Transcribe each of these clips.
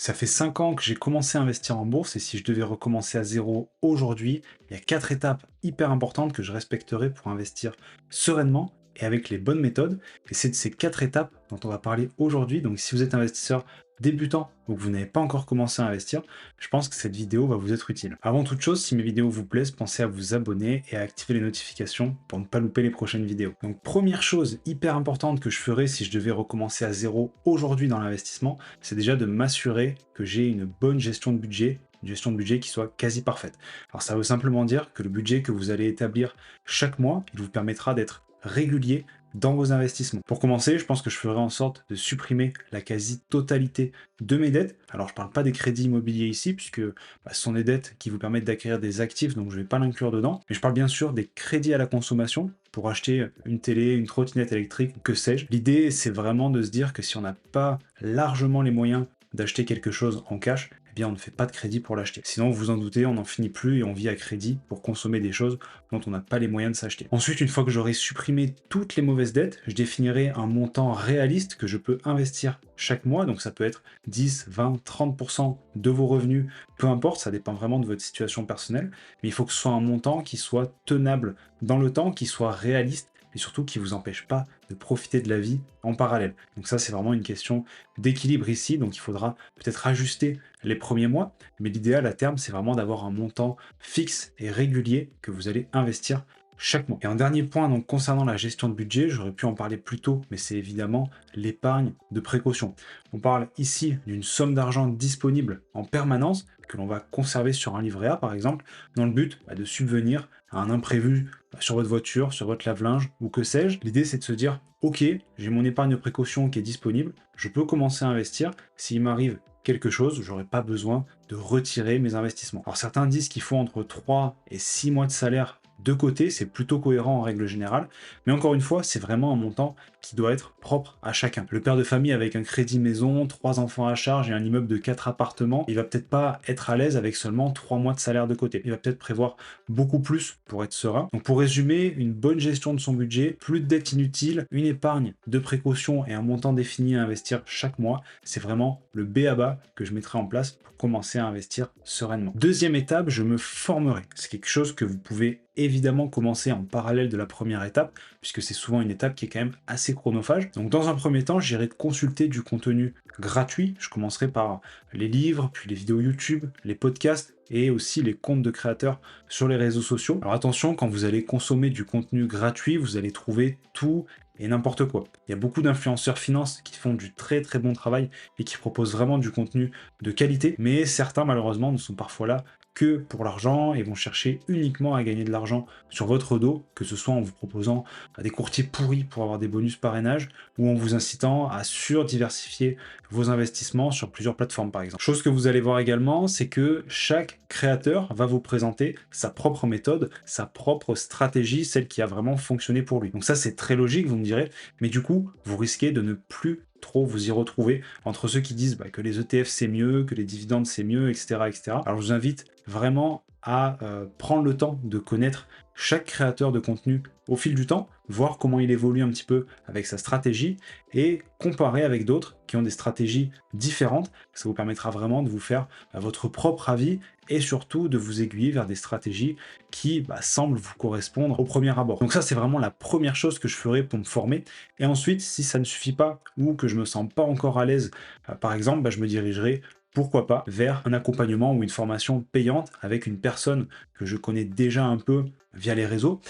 Ça fait 5 ans que j'ai commencé à investir en bourse et si je devais recommencer à zéro aujourd'hui, il y a 4 étapes hyper importantes que je respecterai pour investir sereinement et avec les bonnes méthodes. Et c'est de ces 4 étapes dont on va parler aujourd'hui. Donc si vous êtes investisseur débutant ou que vous n'avez pas encore commencé à investir, je pense que cette vidéo va vous être utile. Avant toute chose, si mes vidéos vous plaisent, pensez à vous abonner et à activer les notifications pour ne pas louper les prochaines vidéos. Donc première chose hyper importante que je ferais si je devais recommencer à zéro aujourd'hui dans l'investissement, c'est déjà de m'assurer que j'ai une bonne gestion de budget, une gestion de budget qui soit quasi parfaite. Alors ça veut simplement dire que le budget que vous allez établir chaque mois, il vous permettra d'être régulier dans vos investissements. Pour commencer, je pense que je ferai en sorte de supprimer la quasi-totalité de mes dettes. Alors je ne parle pas des crédits immobiliers ici, puisque ce sont des dettes qui vous permettent d'acquérir des actifs, donc je ne vais pas l'inclure dedans. Mais je parle bien sûr des crédits à la consommation, pour acheter une télé, une trottinette électrique, que sais-je. L'idée, c'est vraiment de se dire que si on n'a pas largement les moyens d'acheter quelque chose en cash, eh bien on ne fait pas de crédit pour l'acheter. Sinon, vous en doutez, on n'en finit plus et on vit à crédit pour consommer des choses dont on n'a pas les moyens de s'acheter. Ensuite, une fois que j'aurai supprimé toutes les mauvaises dettes, je définirai un montant réaliste que je peux investir chaque mois. Donc ça peut être 10, 20, 30% de vos revenus, peu importe, ça dépend vraiment de votre situation personnelle. Mais il faut que ce soit un montant qui soit tenable dans le temps, qui soit réaliste et surtout qui ne vous empêche pas de profiter de la vie en parallèle. Donc ça, c'est vraiment une question d'équilibre ici, donc il faudra peut-être ajuster les premiers mois, mais l'idéal à terme, c'est vraiment d'avoir un montant fixe et régulier que vous allez investir chaque mois. Et un dernier point, donc concernant la gestion de budget, j'aurais pu en parler plus tôt, mais c'est évidemment l'épargne de précaution. On parle ici d'une somme d'argent disponible en permanence que l'on va conserver sur un livret A par exemple, dans le but de subvenir à un imprévu sur votre voiture, sur votre lave-linge ou que sais-je. L'idée c'est de se dire ok, j'ai mon épargne de précaution qui est disponible, je peux commencer à investir. S'il m'arrive quelque chose, j'aurai pas besoin de retirer mes investissements. Alors certains disent qu'il faut entre 3 et 6 mois de salaire de côté, c'est plutôt cohérent en règle générale, mais encore une fois, c'est vraiment un montant qui doit être propre à chacun. Le père de famille avec un crédit maison, 3 enfants à charge et un immeuble de 4 appartements, il va peut-être pas être à l'aise avec seulement 3 mois de salaire de côté. Il va peut-être prévoir beaucoup plus pour être serein. Donc pour résumer, une bonne gestion de son budget, plus de dettes inutiles, une épargne de précaution et un montant défini à investir chaque mois, c'est vraiment le B à bas que je mettrai en place pour commencer à investir sereinement. Deuxième étape, je me formerai. C'est quelque chose que vous pouvez évidemment commencer en parallèle de la première étape, puisque c'est souvent une étape qui est quand même assez chronophage. Donc dans un premier temps, j'irai consulter du contenu gratuit. Je commencerai par les livres, puis les vidéos YouTube, les podcasts et aussi les comptes de créateurs sur les réseaux sociaux. Alors attention, quand vous allez consommer du contenu gratuit, vous allez trouver tout et n'importe quoi. Il y a beaucoup d'influenceurs finance qui font du très très bon travail et qui proposent vraiment du contenu de qualité, mais certains malheureusement ne sont parfois là que pour l'argent et vont chercher uniquement à gagner de l'argent sur votre dos, que ce soit en vous proposant des courtiers pourris pour avoir des bonus parrainage ou en vous incitant à surdiversifier vos investissements sur plusieurs plateformes par exemple. Chose que vous allez voir également, c'est que chaque créateur va vous présenter sa propre méthode, sa propre stratégie, celle qui a vraiment fonctionné pour lui. Donc ça c'est très logique, vous me direz, mais du coup, vous risquez de ne plus trop vous y retrouver entre ceux qui disent que les ETF c'est mieux, que les dividendes c'est mieux, etc., etc. Alors je vous invite vraiment à prendre le temps de connaître chaque créateur de contenu au fil du temps, voir comment il évolue un petit peu avec sa stratégie et comparer avec d'autres qui ont des stratégies différentes. Ça vous permettra vraiment de vous faire votre propre avis et surtout de vous aiguiller vers des stratégies qui semblent vous correspondre au premier abord. Donc ça, c'est vraiment la première chose que je ferai pour me former. Et ensuite, si ça ne suffit pas ou que je me sens pas encore à l'aise, par exemple, je me dirigerai pourquoi pas vers un accompagnement ou une formation payante avec une personne que je connais déjà un peu via les réseaux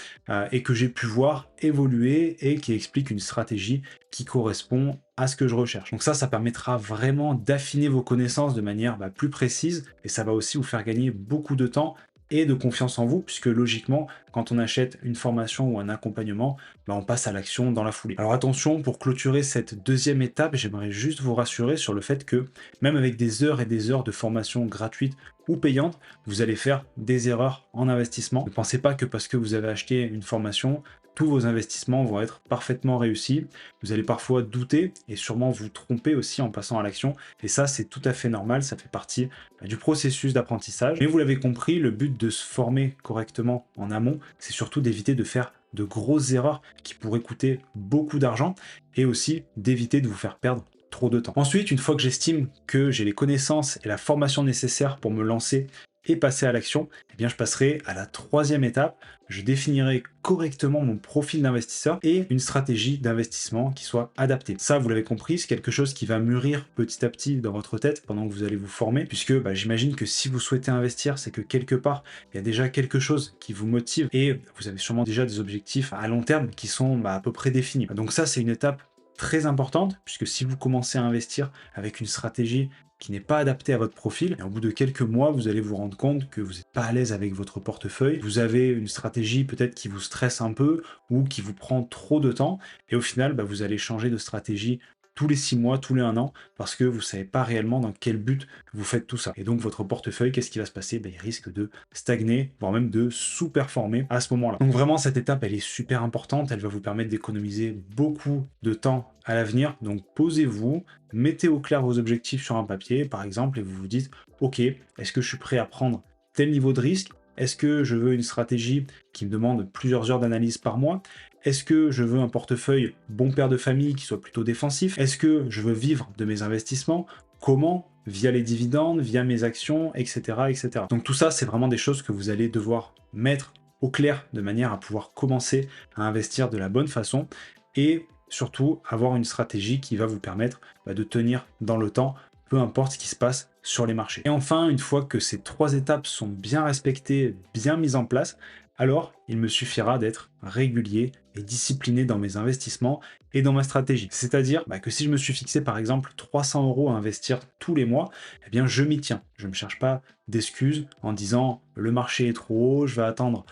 et que j'ai pu voir évoluer et qui explique une stratégie qui correspond à ce que je recherche. Donc ça permettra vraiment d'affiner vos connaissances de manière plus précise et ça va aussi vous faire gagner beaucoup de temps et de confiance en vous, puisque logiquement, quand on achète une formation ou un accompagnement, on passe à l'action dans la foulée. Alors attention, pour clôturer cette deuxième étape, j'aimerais juste vous rassurer sur le fait que même avec des heures et des heures de formation gratuite ou payante, vous allez faire des erreurs en investissement. Ne pensez pas que parce que vous avez acheté une formation, tous vos investissements vont être parfaitement réussis. Vous allez parfois douter et sûrement vous tromper aussi en passant à l'action. Et ça, c'est tout à fait normal, ça fait partie du processus d'apprentissage. Mais vous l'avez compris, le but de se former correctement en amont, c'est surtout d'éviter de faire de grosses erreurs qui pourraient coûter beaucoup d'argent et aussi d'éviter de vous faire perdre trop de temps. Ensuite, une fois que j'estime que j'ai les connaissances et la formation nécessaires pour me lancer et passer à l'action, eh bien je passerai à la troisième étape. Je définirai correctement mon profil d'investisseur et une stratégie d'investissement qui soit adaptée. Ça, vous l'avez compris, c'est quelque chose qui va mûrir petit à petit dans votre tête pendant que vous allez vous former, puisque j'imagine que si vous souhaitez investir, c'est que quelque part, il y a déjà quelque chose qui vous motive et vous avez sûrement déjà des objectifs à long terme qui sont à peu près définis. Donc ça, c'est une étape très importante, puisque si vous commencez à investir avec une stratégie qui n'est pas adaptée à votre profil, et au bout de quelques mois, vous allez vous rendre compte que vous n'êtes pas à l'aise avec votre portefeuille, vous avez une stratégie peut-être qui vous stresse un peu ou qui vous prend trop de temps, et au final, vous allez changer de stratégie tous les 6 mois, tous les 1 an, parce que vous ne savez pas réellement dans quel but vous faites tout ça. Et donc votre portefeuille, qu'est-ce qui va se passer? Il risque de stagner, voire même de sous-performer à ce moment-là. Donc vraiment, cette étape, elle est super importante, elle va vous permettre d'économiser beaucoup de temps à l'avenir. Donc posez-vous, mettez au clair vos objectifs sur un papier, par exemple, et vous vous dites, ok, est-ce que je suis prêt à prendre tel niveau de risque? Est-ce que je veux une stratégie qui me demande plusieurs heures d'analyse par mois? Est-ce que je veux un portefeuille bon père de famille qui soit plutôt défensif? Est-ce que je veux vivre de mes investissements? Comment? Via les dividendes, via mes actions, etc., etc. Donc tout ça, c'est vraiment des choses que vous allez devoir mettre au clair de manière à pouvoir commencer à investir de la bonne façon et surtout avoir une stratégie qui va vous permettre de tenir dans le temps, peu importe ce qui se passe sur les marchés. Et enfin, une fois que ces 3 étapes sont bien respectées, bien mises en place, alors il me suffira d'être régulier et discipliné dans mes investissements et dans ma stratégie. C'est-à-dire que si je me suis fixé par exemple 300 € à investir tous les mois, eh bien je m'y tiens. Je ne me cherche pas d'excuses en disant le marché est trop haut, je vais attendre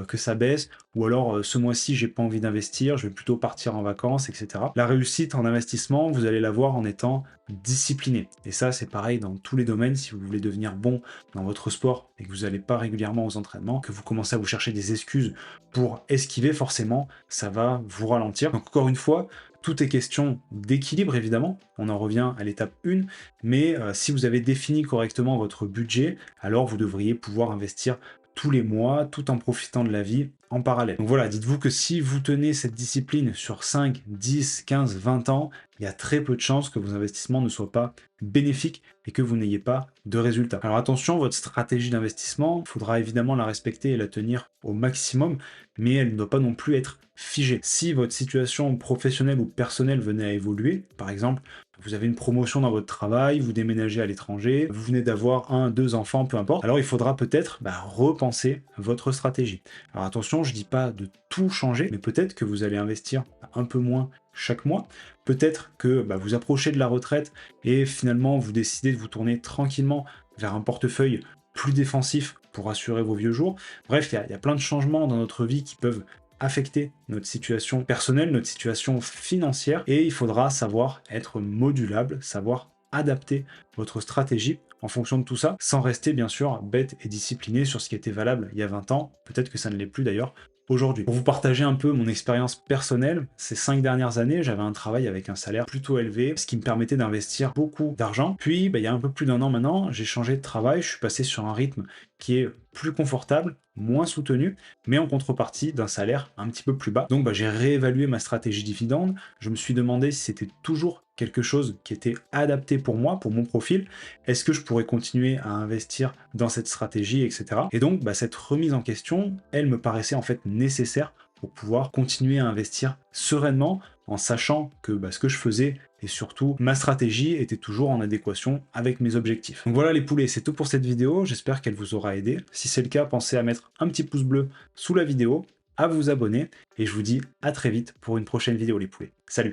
que ça baisse, ou alors ce mois-ci j'ai pas envie d'investir, je vais plutôt partir en vacances, etc. La réussite en investissement, vous allez la voir en étant discipliné. Et ça, c'est pareil dans tous les domaines. Si vous voulez devenir bon dans votre sport et que vous n'allez pas régulièrement aux entraînements, que vous commencez à vous chercher des excuses pour esquiver, forcément, ça va vous ralentir. Donc encore une fois, tout est question d'équilibre, évidemment. On en revient à l'étape 1, mais si vous avez défini correctement votre budget, alors vous devriez pouvoir investir tous les mois, tout en profitant de la vie en parallèle. Donc voilà, dites-vous que si vous tenez cette discipline sur 5, 10, 15, 20 ans, il y a très peu de chances que vos investissements ne soient pas bénéfiques et que vous n'ayez pas de résultats. Alors attention, votre stratégie d'investissement, il faudra évidemment la respecter et la tenir au maximum, mais elle ne doit pas non plus être figée. Si votre situation professionnelle ou personnelle venait à évoluer, par exemple, vous avez une promotion dans votre travail, vous déménagez à l'étranger, vous venez d'avoir 1, 2 enfants, peu importe, alors il faudra peut-être repenser votre stratégie. Alors attention, je dis pas de tout changer, mais peut-être que vous allez investir un peu moins chaque mois, peut-être que vous approchez de la retraite et finalement vous décidez de vous tourner tranquillement vers un portefeuille plus défensif pour assurer vos vieux jours. Bref, il y a plein de changements dans notre vie qui peuvent affecter notre situation personnelle, notre situation financière, et il faudra savoir être modulable, savoir adapter votre stratégie en fonction de tout ça, sans rester bien sûr bête et discipliné sur ce qui était valable il y a 20 ans, peut-être que ça ne l'est plus d'ailleurs aujourd'hui. Pour vous partager un peu mon expérience personnelle, ces 5 dernières années, j'avais un travail avec un salaire plutôt élevé, ce qui me permettait d'investir beaucoup d'argent. Puis, il y a un peu plus d'1 an maintenant, j'ai changé de travail, je suis passé sur un rythme qui est plus confortable, moins soutenu, mais en contrepartie d'un salaire un petit peu plus bas. Donc j'ai réévalué ma stratégie dividende, je me suis demandé si c'était toujours quelque chose qui était adapté pour moi, pour mon profil, est-ce que je pourrais continuer à investir dans cette stratégie, etc. Et donc cette remise en question, elle me paraissait en fait nécessaire pour pouvoir continuer à investir sereinement en sachant que ce que je faisais et surtout ma stratégie était toujours en adéquation avec mes objectifs. Donc voilà les poulets, c'est tout pour cette vidéo, j'espère qu'elle vous aura aidé. Si c'est le cas, pensez à mettre un petit pouce bleu sous la vidéo, à vous abonner et je vous dis à très vite pour une prochaine vidéo les poulets. Salut!